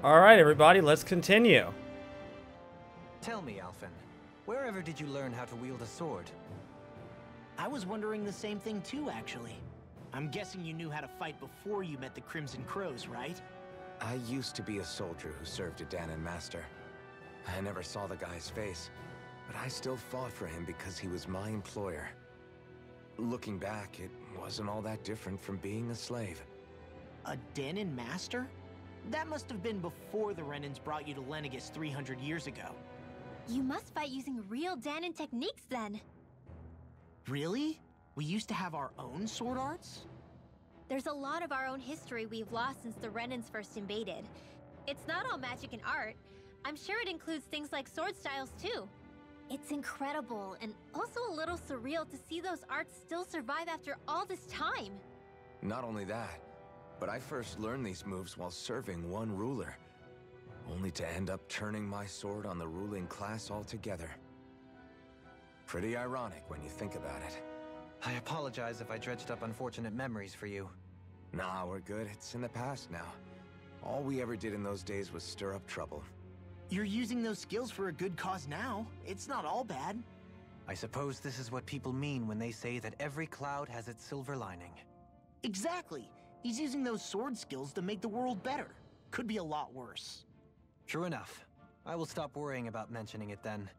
Alright, everybody, let's continue. Tell me, Alphen, wherever did you learn how to wield a sword? I was wondering the same thing too, actually. I'm guessing you knew how to fight before you met the Crimson Crows, right? I used to be a soldier who served a Dahnan master. I never saw the guy's face, but I still fought for him because he was my employer. Looking back, it wasn't all that different from being a slave. A Dahnan master? That must have been before the Renans brought you to Lenegis 300 years ago. You must fight using real Dahnan techniques then. Really? We used to have our own sword arts? There's a lot of our own history we've lost since the Renans first invaded. It's not all magic and art. I'm sure it includes things like sword styles too. It's incredible and also a little surreal to see those arts still survive after all this time. Not only that, but I first learned these moves while serving one ruler, only to end up turning my sword on the ruling class altogether. Pretty ironic when you think about it. I apologize if I dredged up unfortunate memories for you. Nah, we're good. It's in the past now. All we ever did in those days was stir up trouble. You're using those skills for a good cause now. It's not all bad. I suppose this is what people mean when they say that every cloud has its silver lining. Exactly. He's using those sword skills to make the world better. Could be a lot worse. True enough. I will stop worrying about mentioning it then.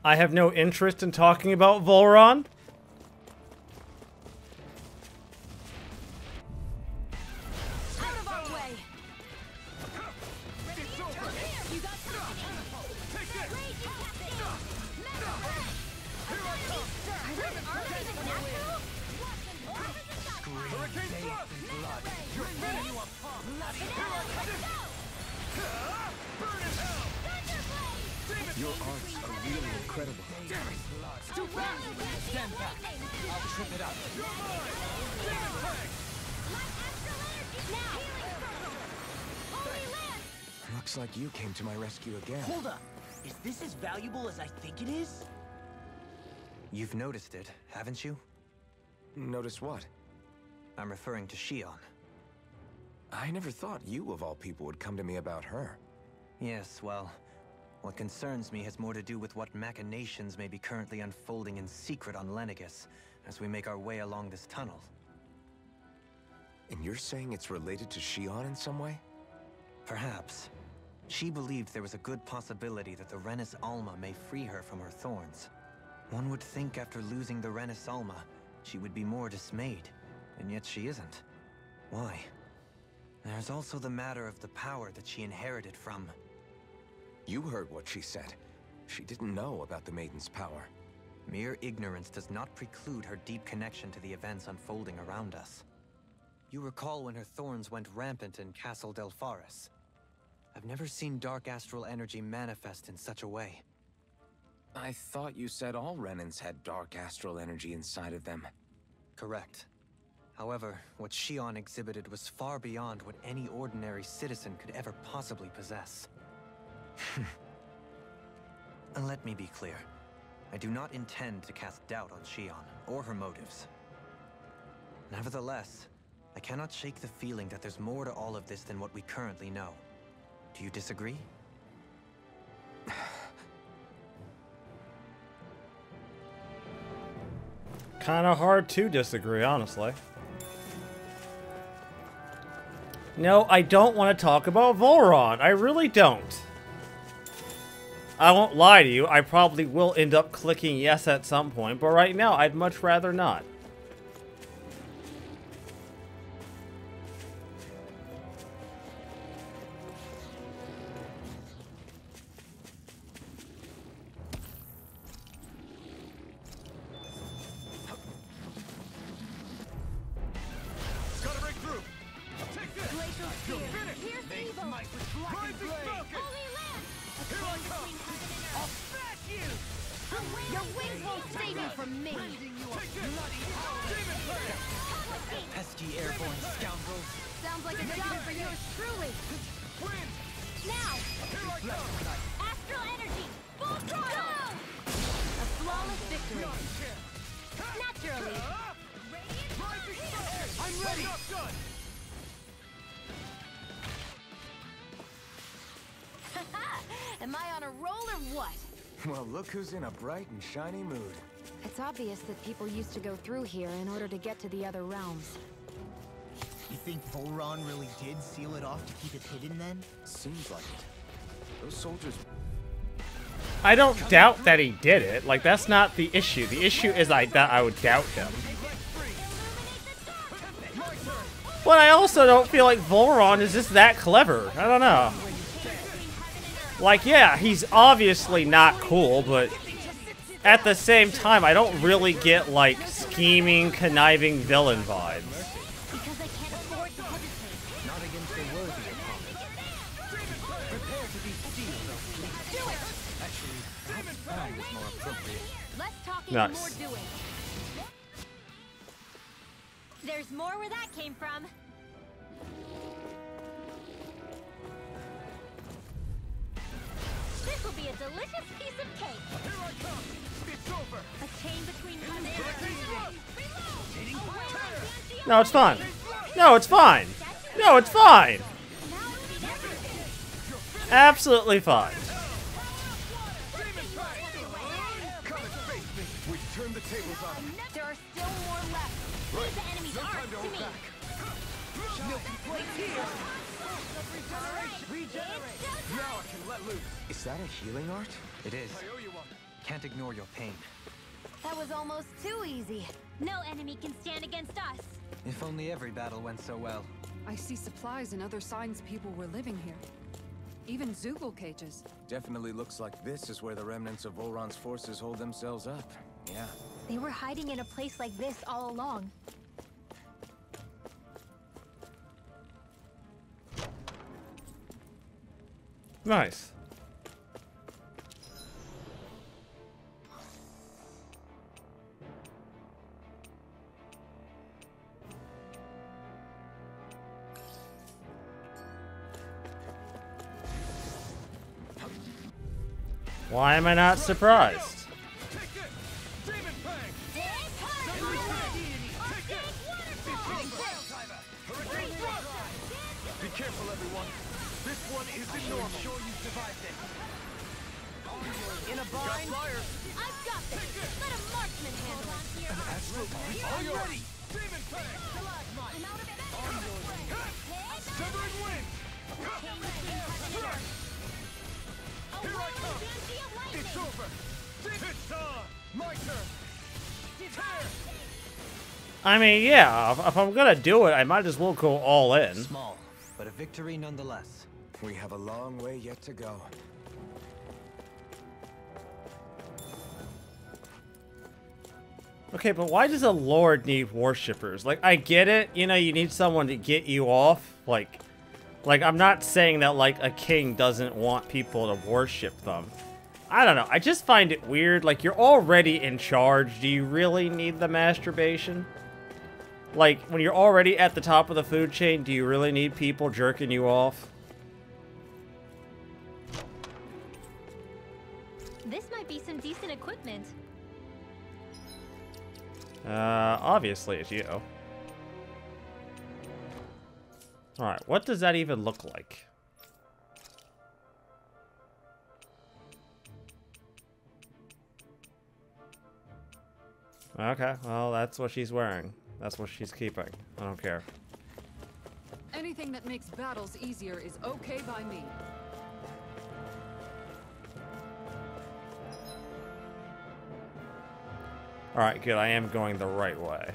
I have no interest in talking about Vholran. Out of our way! You got Your arts are really incredible. Stand back. I'll trip it up. Looks like you came to my rescue again. Hold up. Is this as valuable as I think it is? You've noticed it, haven't you? Notice what? I'm referring to Shionne. I never thought you, of all people, would come to me about her. Yes, well, what concerns me has more to do with what machinations may be currently unfolding in secret on Lenegis as we make our way along this tunnel. And you're saying it's related to Shionne in some way? Perhaps. She believed there was a good possibility that the Renis Alma may free her from her thorns. One would think after losing the Renis Alma, she would be more dismayed, and yet she isn't. Why? There's also the matter of the power that she inherited from... You heard what she said. She didn't know about the Maiden's power. Mere ignorance does not preclude her deep connection to the events unfolding around us. You recall when her thorns went rampant in Castle Delpharis. I've never seen dark astral energy manifest in such a way. I thought you said all Renans had dark astral energy inside of them. Correct. However, what Shionne exhibited was far beyond what any ordinary citizen could ever possibly possess. And let me be clear. I do not intend to cast doubt on Shionne or her motives. Nevertheless, I cannot shake the feeling that there's more to all of this than what we currently know. Do you disagree? Kind of hard to disagree, honestly. No, I don't want to talk about Vholran. I really don't. I won't lie to you, I probably will end up clicking yes at some point, but right now I'd much rather not. Gotta break through. Take this. You'll finish. Pierce evil! Rising Falcon. Holy Land! Here I come. I'll smash you! Your wings won't save you from me! Take this. Demon Slayer. Pesky airborne scoundrels! Sounds like a job for yours truly! Wind. Now! Here I come. Astral energy! Full throttle! A flawless victory! Naturally! Rising I'm ready. Not done. Am I on a roll or what? Well, look who's in a bright and shiny mood. It's obvious that people used to go through here in order to get to the other realms. You think Volron really did seal it off to keep it hidden then? Seems like it. Those soldiers... I don't doubt that he did it. Like, that's not the issue. The issue is that I would doubt him. But I also don't feel like Volron is just that clever. I don't know. Like, yeah, he's obviously not cool, but at the same time, I don't really get, like, scheming, conniving villain vibes. Because I can't afford to hesitate. Not against a worthy opponent. Prepare to be sealed. Do it! Actually, perhaps bound is more appropriate. Less talking Nice. and more doing. There's more where that came from. This will be a delicious piece of cake. Here I come. It's over. A chain between us. No, it's fine. No, it's fine. No, it's fine. Absolutely fine. Come and face me. We've turned the tables on him. There are still more left. Leave the enemy's art time to to hold me. back. Now I can let loose. Is that a healing art? It is. I owe you one. Can't ignore your pain. That was almost too easy. No enemy can stand against us. If only every battle went so well. I see supplies and other signs people were living here. Even Zoogle cages. Definitely looks like this is where the remnants of Volron's forces hold themselves up. Yeah. They were hiding in a place like this all along. Nice. Why am I not surprised? Take this. Demon Fang. Be careful, everyone. This one isn't normal. I'm sure you survived it. In a bind? I've got this. Let a marksman handle it. Are you ready? Demon Fang. I'm out of it. Severing Wind. Here I come. It's over. It's on. My turn. Tear. I mean, yeah, if I'm gonna do it, I might as well go all in. Small, but a victory nonetheless. We have a long way yet to go. Okay, but why does a lord need worshippers? Like, I get it, you know, you need someone to get you off. Like, I'm not saying that, like, a king doesn't want people to worship them. I don't know, I just find it weird. Like, you're already in charge. Do you really need the masturbation? Like, when you're already at the top of the food chain, do you really need people jerking you off? This might be some decent equipment. Obviously it's you. Alright, what does that even look like? Okay, well, that's what she's wearing. That's what she's keeping. I don't care. Anything that makes battles easier is okay by me. Alright, good. I am going the right way.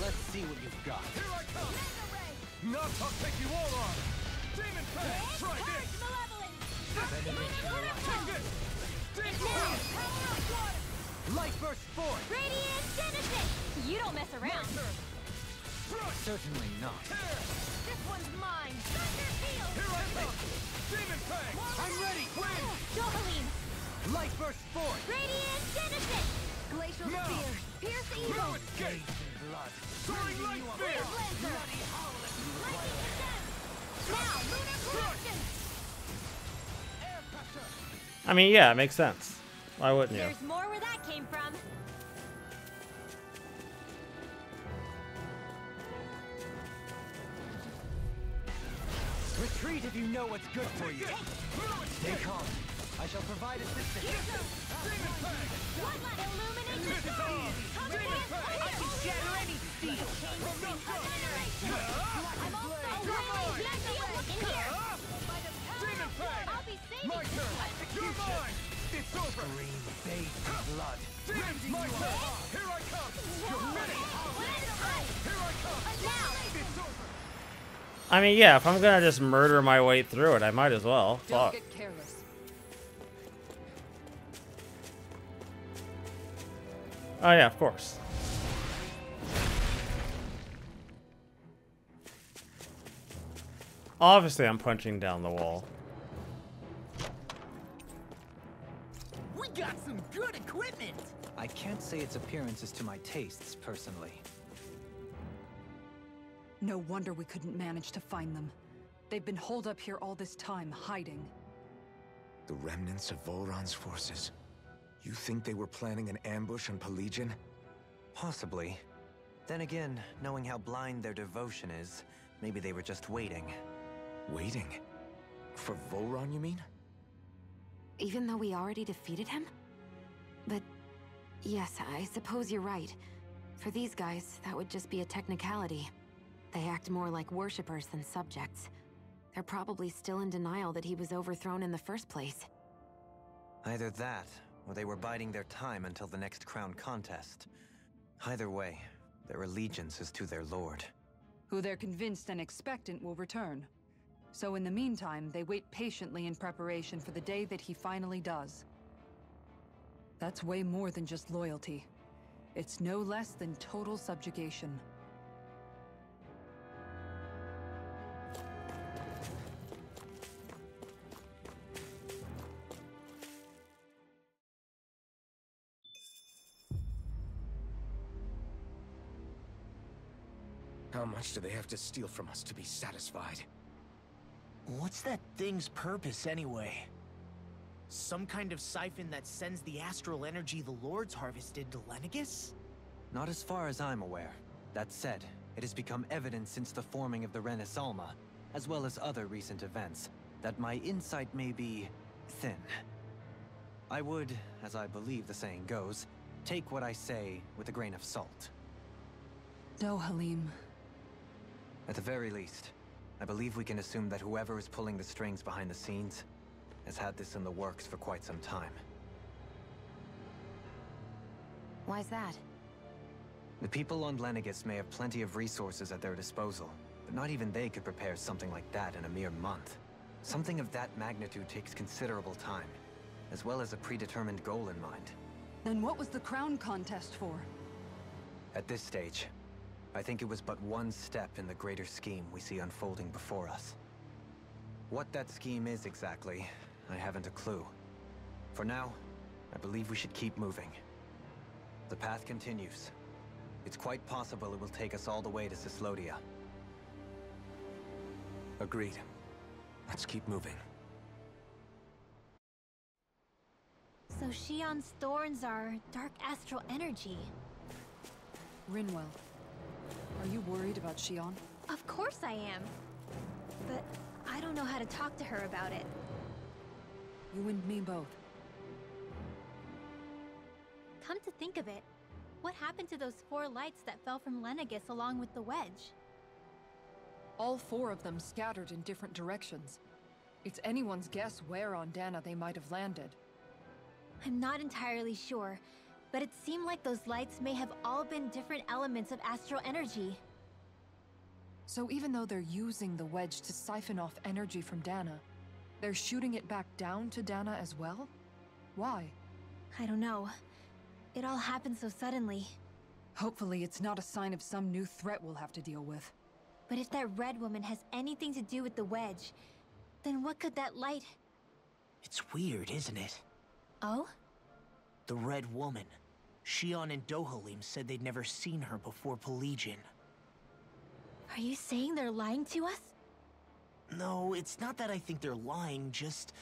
Let's see what you've got. Here I come. Not I'll take you all on. Demon Fang. Try this. Take this. Demon Fang. Light burst forth! Radiant Genesis! You don't mess around. Certainly not. This one's mine. Thunder Field! Here I come. Demon Fang. I'm ready. Win. Johaline! Light burst forth! Radiant Genesis! Glacial Now! Spear! Pierce evil! Throw its gate! Blood. Soaring light spear! Lancer! Lightning Descent! Now, Lunar Corruption! Air pressure! I mean, yeah, it makes sense. Why wouldn't you? There's more where that came from. Retreat if you know what's good for you. Stay calm. I shall provide assistance. Demon Fang! Illuminate This is on! Demon Fang! I can shatter any steel! From the front! I'm also in here. Demon Fang! I'll be saving My turn! You're mine! It's over! Green bathed in blood. Demon, my turn! Here I come! You're finished! Here I come! Now. It's over! I mean, yeah, if I'm gonna just murder my way through it, I might as well. Don't Fuck. get careless. Oh yeah, of course. Obviously, I'm punching down the wall. We got some good equipment! I can't say its appearance is to my tastes, personally. No wonder we couldn't manage to find them. They've been holed up here all this time, hiding. The remnants of Volron's forces. You think they were planning an ambush on Pelegion? Possibly. Then again, knowing how blind their devotion is, maybe they were just waiting. Waiting? For Volron, you mean? Even though we already defeated him? But yes, I suppose you're right. For these guys, that would just be a technicality. They act more like worshippers than subjects. They're probably still in denial that he was overthrown in the first place. Either that, or they were biding their time until the next crown contest. Either way, their allegiance is to their lord. Who they're convinced and expectant will return. So in the meantime, they wait patiently in preparation for the day that he finally does. That's way more than just loyalty. It's no less than total subjugation. How much do they have to steal from us to be satisfied? What's that thing's purpose, anyway? Some kind of siphon that sends the astral energy the Lords harvested to Lenegis? Not as far as I'm aware. That said, it has become evident since the forming of the Renis Alma, as well as other recent events, that my insight may be thin. I would, as I believe the saying goes, take what I say with a grain of salt. No, Halim. At the very least, I believe we can assume that whoever is pulling the strings behind the scenes has had this in the works for quite some time. Why's that? The people on Lenegis may have plenty of resources at their disposal, but not even they could prepare something like that in a mere month. Something of that magnitude takes considerable time, as well as a predetermined goal in mind. Then what was the crown contest for? At this stage, I think it was but one step in the greater scheme we see unfolding before us. What that scheme is exactly, I haven't a clue. For now, I believe we should keep moving. The path continues. It's quite possible it will take us all the way to Cyslodia. Agreed. Let's keep moving. So Shion's thorns are dark astral energy. Rinwell. Are you worried about Shion? Of course I am. But I don't know how to talk to her about it. You and me both. Come to think of it, what happened to those 4 lights that fell from Lenegis along with the wedge? All 4 of them scattered in different directions. It's anyone's guess where on Dana they might have landed. I'm not entirely sure, but it seemed like those lights may have all been different elements of astral energy. So even though they're using the wedge to siphon off energy from Dana, they're shooting it back down to Dana as well? Why? I don't know. It all happened so suddenly. Hopefully it's not a sign of some new threat we'll have to deal with. But if that red woman has anything to do with the wedge, then what could that light... It's weird, isn't it? Oh? The Red Woman. Xion and Dohalim said they'd never seen her before Pelegion. Are you saying they're lying to us? No, it's not that I think they're lying, just...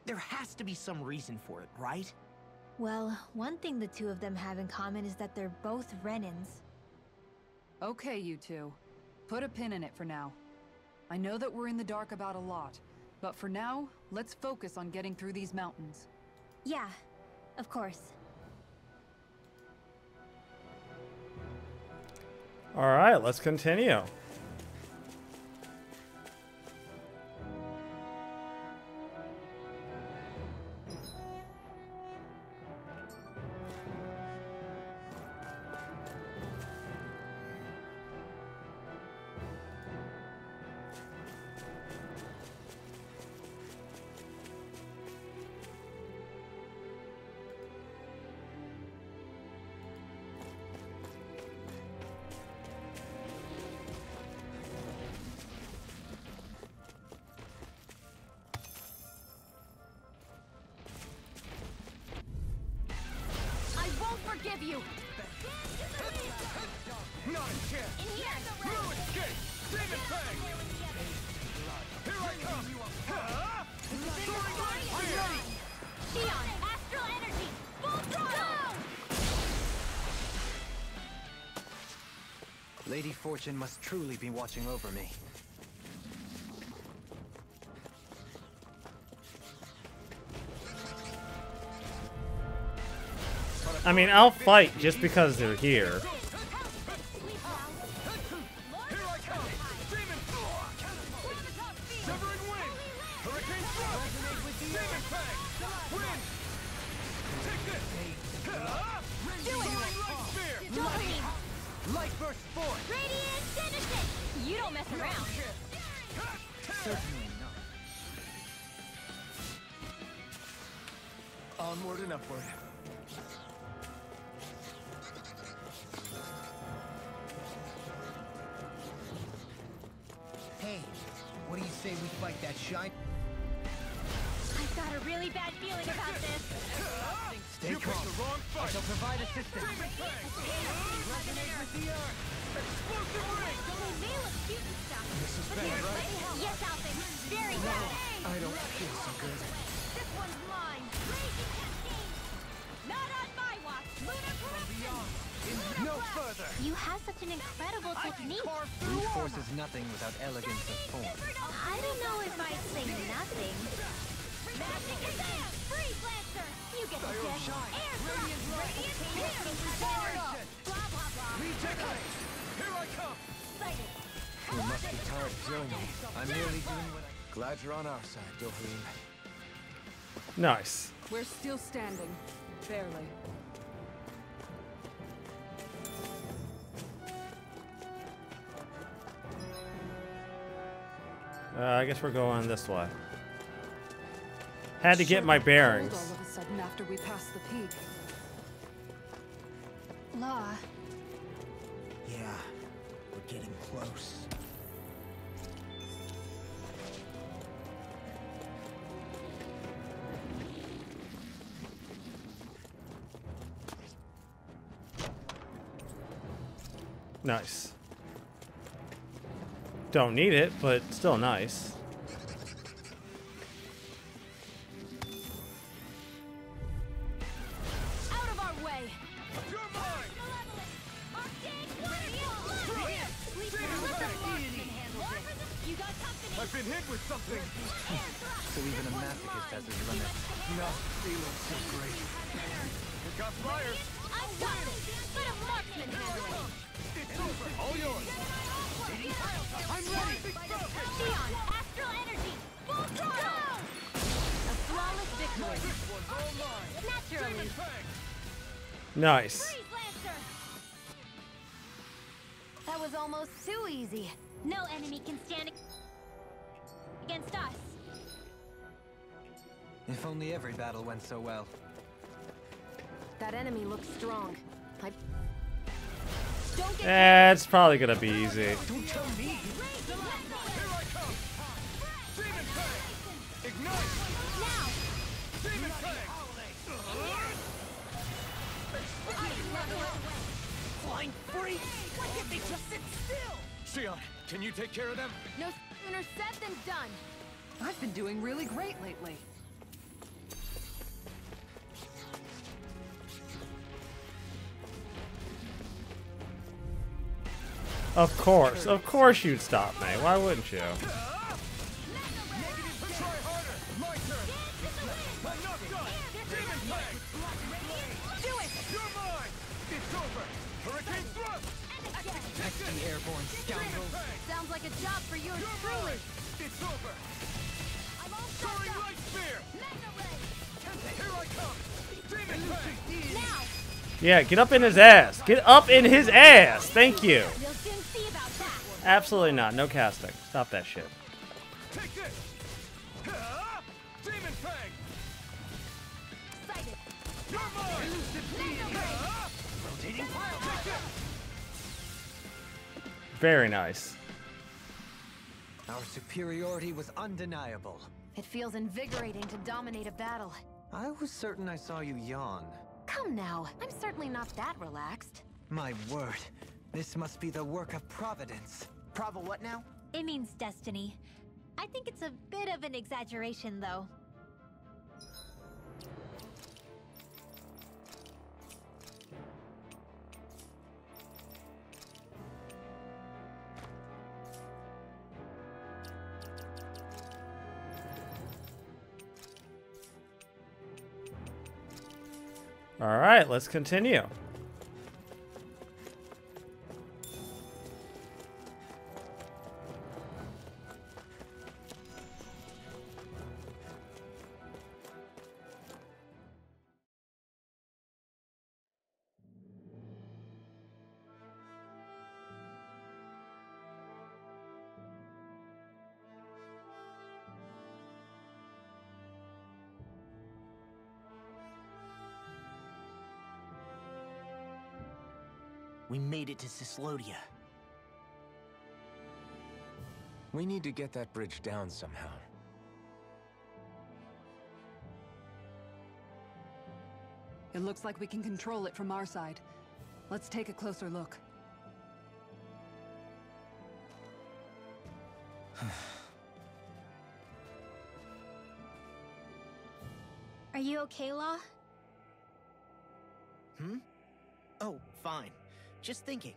there has to be some reason for it, right? Well, one thing the two of them have in common is that they're both Renans. Okay, you two. Put a pin in it for now. I know that we're in the dark about a lot, but for now, let's focus on getting through these mountains. Yeah, of course. Alright, let's continue. Forgive you! Not a chance! In here! No escape! Demon Fang! Here I come! Soaring Light Spear! Xion, Astral Energy! Full throttle! Lady Fortune must truly be watching over me. I mean, I'll fight just because they're here. Here I come! Demon! Severing Wind! Hurricane Thrust! Demon Fang! Wind! Take this! Soaring Light Spear! Dohalim! Light Burst Force! Radiant Genesis! You don't mess around. Certainly not. Onward and upward. Hey, what do you say we fight that shine? I've got a really bad feeling about this. You picked the wrong fight! Provide assistance. Resonate with the earth! Explosive ring! They may look cute and stuff. This is but bad, they're right? plenty- Yes, Alvin. Very bad. I don't feel so good. This one's mine. Raging Cascade. Not on my watch. Lunar Corruption. No further! You have such an incredible technique. Brute force is nothing without elegance of form. I don't know if I'd say nothing. Magic Exam! Freeze Lancer! You get the gist. Air Thrust! Radiant Spear! Blah, blah, blah. Regenerate! Here I come! Excited. You must be tired of killing me. I'm merely doing what I... Glad you're on our side, Dohalim. Nice. We're still standing. Barely. I guess we're going this way. Had to get my bearings. All of a sudden after we passed the peak. Law. Yeah, we're getting close. Nice. Don't need it, but still nice. Out of our way! You're mine! You got company. I've been hit with something! So even a masochist has his limits. Not feeling so great. It got flyers! I'm done. Let a marksman handle it. It's over! All yours! I'm ready! Xion, Astral Energy. Full throttle. A flawless victory. This one's all mine! Naturally. Demon Fang! Nice. Freeze Lancer. That was almost too easy. No enemy can stand against us. If only every battle went so well. That enemy looks strong. Don't get It's probably gonna be easy. Don't tell me! Here I come! Demon Fang! Ignite! Now. Demon Fang! Yuri! Why can't they just sit still? Xion, can you take care of them? No sooner said than done. I've been doing really great lately. Of course you'd stop me. Why wouldn't you? Negative, try harder. My turn. Enough done. Demon Fang. Do it! You're mine. It's over. Hurricane thrust. Pesky airborne scoundrel. Sounds like a job for you and You're truly. mine. It's over. I'm all Soaring light spear. Here I come. Demon Fang. Now! Yeah, get up in his ass. Get up in his ass. Thank you. We'll soon see about that. Absolutely not. No casting. Stop that shit. Take this. Demon Fang. Sighted. You're mine. Rotating pile Take this. Very nice. Our superiority was undeniable. It feels invigorating to dominate a battle. I was certain I saw you yawn. Come now, I'm certainly not that relaxed. My word, this must be the work of Providence. Prava what now? It means destiny. I think it's a bit of an exaggeration, though. All right, let's continue. We made it to Cyslodia. We need to get that bridge down somehow. It looks like we can control it from our side. Let's take a closer look. Are you okay, Law? Hmm? Oh, fine. Just thinking.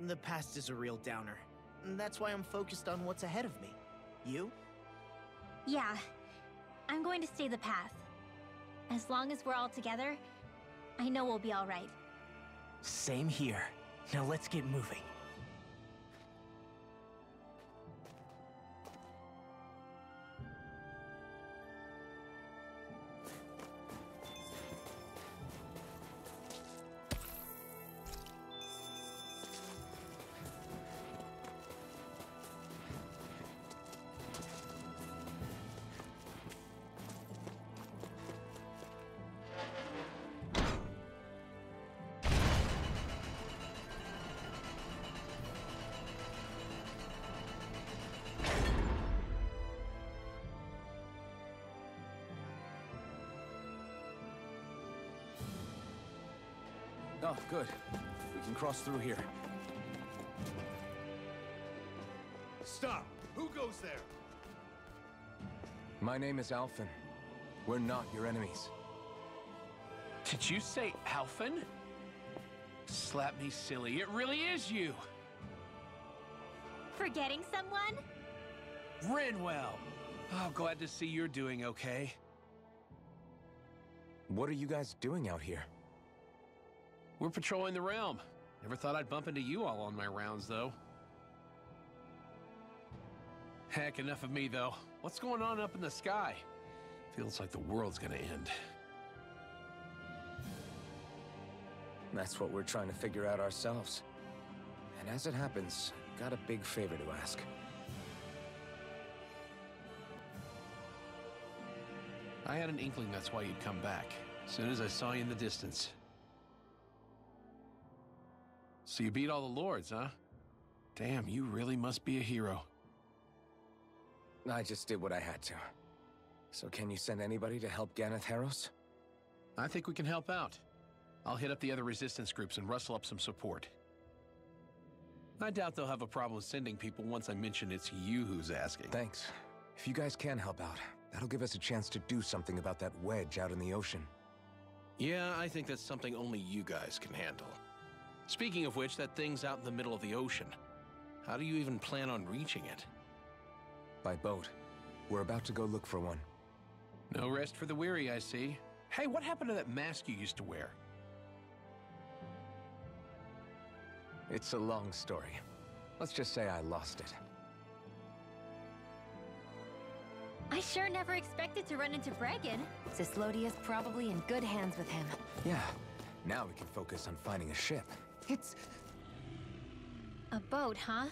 The past is a real downer. That's why I'm focused on what's ahead of me. You? Yeah. I'm going to stay the path. As long as we're all together, I know we'll be all right. Same here. Now let's get moving. Oh, good. We can cross through here. Stop. Who goes there? My name is Alphen. We're not your enemies. Did you say Alphen? Slap me silly, it really is you! Forgetting someone? Rinwell! Oh, glad to see you're doing okay. What are you guys doing out here? We're patrolling the realm. Never thought I'd bump into you all on my rounds, though. Heck, enough of me, though. What's going on up in the sky? Feels like the world's gonna end. That's what we're trying to figure out ourselves. And as it happens, got a big favor to ask. I had an inkling that's why you'd come back. As soon as I saw you in the distance. So you beat all the lords, huh? Damn, you really must be a hero. I just did what I had to. So can you send anybody to help Ganeth Heros? I think we can help out. I'll hit up the other resistance groups and rustle up some support. I doubt they'll have a problem sending people once I mention it's you who's asking. Thanks. If you guys can help out, that'll give us a chance to do something about that wedge out in the ocean. Yeah, I think that's something only you guys can handle. Speaking of which, that thing's out in the middle of the ocean. How do you even plan on reaching it? By boat. We're about to go look for one. No rest for the weary, I see. Hey, what happened to that mask you used to wear? It's a long story. Let's just say I lost it. I sure never expected to run into Bregan. Cyslodia's probably in good hands with him. Yeah. Now we can focus on finding a ship. It's... A boat, huh?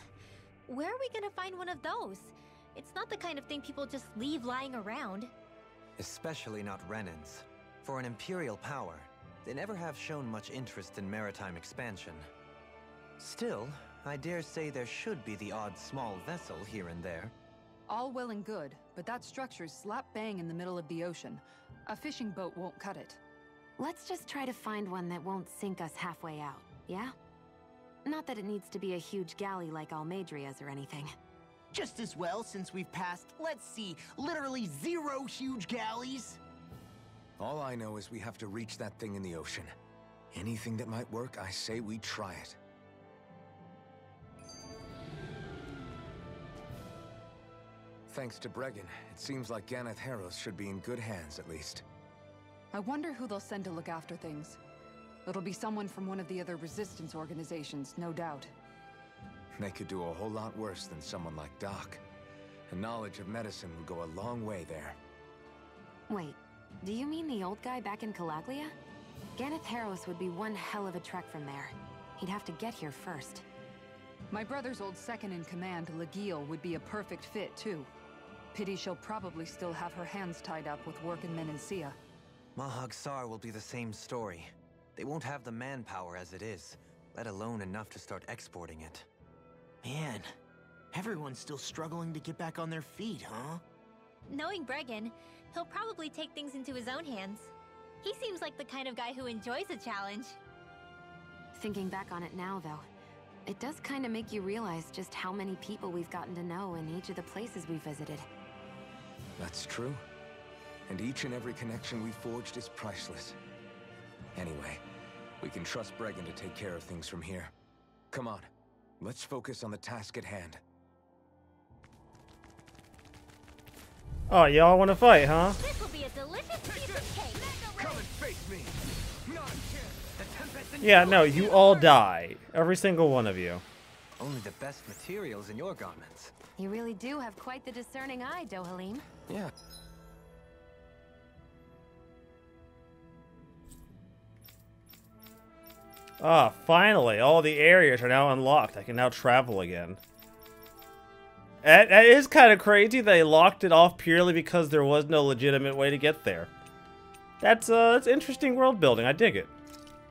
Where are we gonna find one of those? It's not the kind of thing people just leave lying around. Especially not Renans. For an Imperial power, they never have shown much interest in maritime expansion. Still, I dare say there should be the odd small vessel here and there. All well and good, but that structure's slap bang in the middle of the ocean. A fishing boat won't cut it. Let's just try to find one that won't sink us halfway out, yeah? Not that it needs to be a huge galley like Almeidria's or anything. Just as well, since we've passed, let's see, literally 0 huge galleys. All I know is we have to reach that thing in the ocean. Anything that might work, I say we try it. Thanks to Bregan, it seems like Ganeth Harros should be in good hands, at least. I wonder who they'll send to look after things. It'll be someone from one of the other resistance organizations, no doubt. They could do a whole lot worse than someone like Doc. A knowledge of medicine would go a long way there. Wait, do you mean the old guy back in Calaglia? Ganeth Harros would be one hell of a trek from there. He'd have to get here first. My brother's old second-in-command, Lagiel, would be a perfect fit, too. Pity she'll probably still have her hands tied up with work in Menancia. Mahag Saar will be the same story. They won't have the manpower as it is, let alone enough to start exporting it. Man, everyone's still struggling to get back on their feet, huh? Knowing Bregan, he'll probably take things into his own hands. He seems like the kind of guy who enjoys a challenge. Thinking back on it now, though, it does kind of make you realize just how many people we've gotten to know in each of the places we visited. That's true. And each and every connection we forged is priceless. Anyway, we can trust Bregan to take care of things from here. Come on, let's focus on the task at hand. Oh, y'all want to fight, huh? This will be a delicious piece of cake. Come and face me! Not again! The Tempest and Yeah, no, you all die. Every single one of you. Only the best materials in your garments. You really do have quite the discerning eye, Dohalim. Yeah. Ah, finally, all the areas are now unlocked. I can now travel again. It is kind of crazy they locked it off purely because there was no legitimate way to get there. That's interesting world building. I dig it.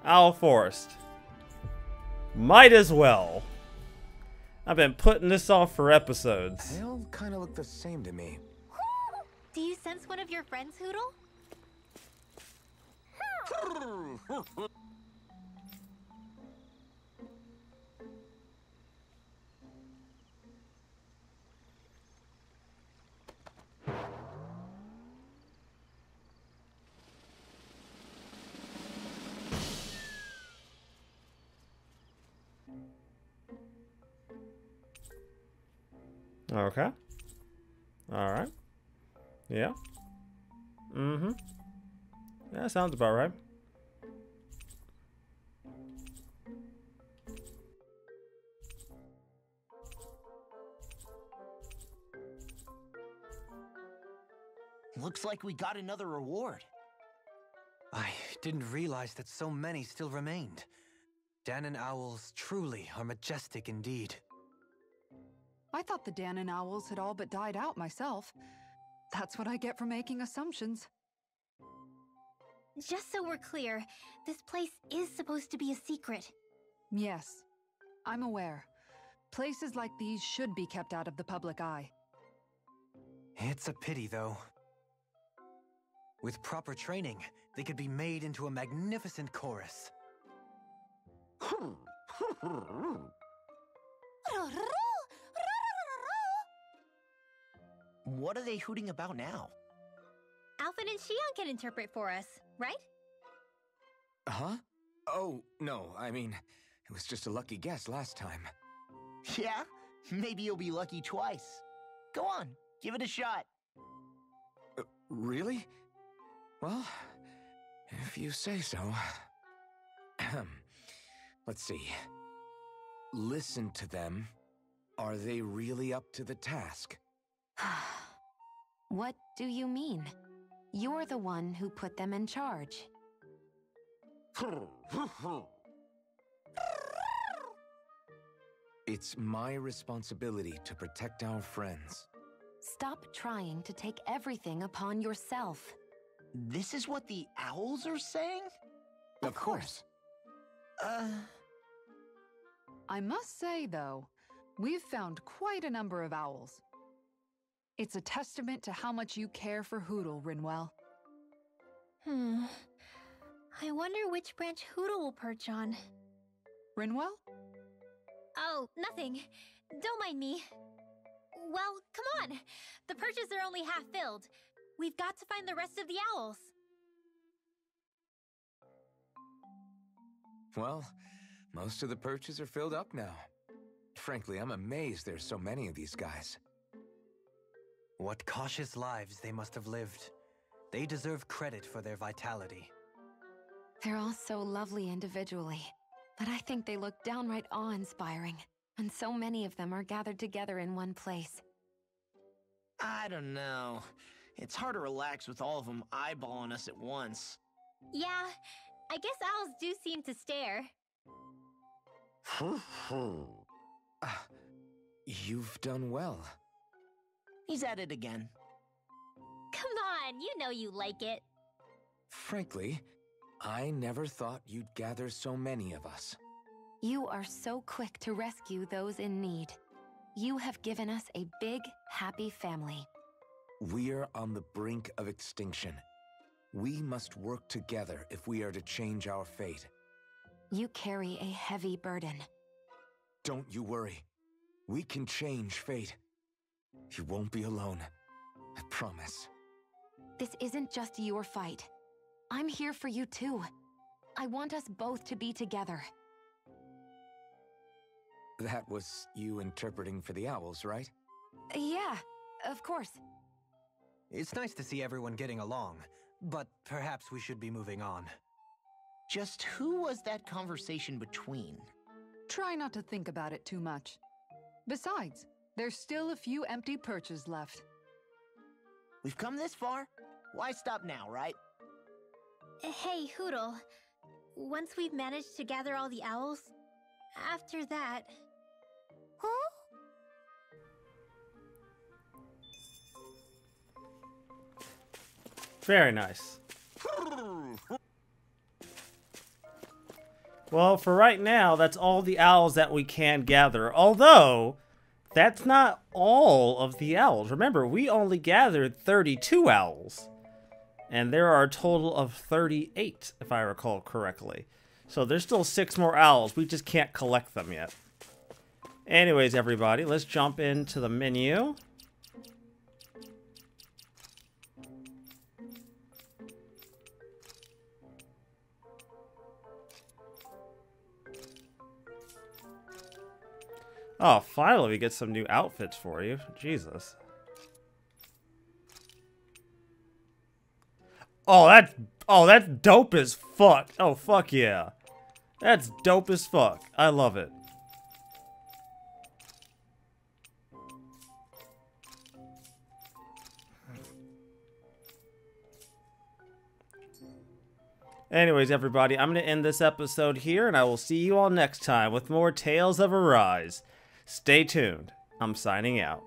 Owl Forest. Might as well. I've been putting this off for episodes. They all kind of look the same to me. Do you sense one of your friends, Hootle? Okay. Alright. Yeah. Mm-hmm. Yeah, sounds about right. Looks like we got another reward. I didn't realize that so many still remained. Dahnan owls truly are majestic indeed. I thought the Dahnan owls had all but died out myself. That's what I get for making assumptions. Just so we're clear, this place is supposed to be a secret. Yes, I'm aware. Places like these should be kept out of the public eye. It's a pity, though. With proper training, they could be made into a magnificent chorus. What are they hooting about now? Alphen and Xion can interpret for us, right? Huh? Oh, no, I mean, it was just a lucky guess last time. Yeah? Maybe you'll be lucky twice. Go on, give it a shot. Really? Well, if you say so. Let's see. Listen to them. Are they really up to the task? What do you mean? You're the one who put them in charge. It's my responsibility to protect our friends. Stop trying to take everything upon yourself. This is what the owls are saying? Of course. I must say, though, we've found quite a number of owls. It's a testament to how much you care for Hootle, Rinwell. I wonder which branch Hootle will perch on. Rinwell? Oh, nothing. Don't mind me. Well, come on. The perches are only half filled. We've got to find the rest of the owls. Well, most of the perches are filled up now. Frankly, I'm amazed there's so many of these guys. What cautious lives they must have lived. They deserve credit for their vitality. They're all so lovely individually, but I think they look downright awe-inspiring, and so many of them are gathered together in one place. I don't know. It's hard to relax with all of them eyeballing us at once. Yeah, I guess owls do seem to stare. You've done well. He's at it again. Come on, you know you like it. Frankly, I never thought you'd gather so many of us. You are so quick to rescue those in need. You have given us a big, happy family. We're on the brink of extinction. We must work together if we are to change our fate. You carry a heavy burden. Don't you worry. We can change fate. You won't be alone. I promise. This isn't just your fight. I'm here for you too. I want us both to be together. That was you interpreting for the owls, right? Yeah, of course. It's nice to see everyone getting along, but perhaps we should be moving on. Just who was that conversation between? Try not to think about it too much. Besides, there's still a few empty perches left. We've come this far. Why stop now, right? Hey, Hootle. Once we've managed to gather all the owls, after that... Huh? Very nice. Well, for right now, that's all the owls that we can gather. Although, that's not all of the owls. Remember, we only gathered 32 owls. And there are a total of 38, if I recall correctly. So there's still 6 more owls. We just can't collect them yet. Anyways, everybody, let's jump into the menu. Oh, finally we get some new outfits for you. Jesus. Oh, that's dope as fuck. Oh, fuck yeah. That's dope as fuck. I love it. Anyways, everybody, I'm going to end this episode here, and I will see you all next time with more Tales of Arise. Stay tuned. I'm signing out.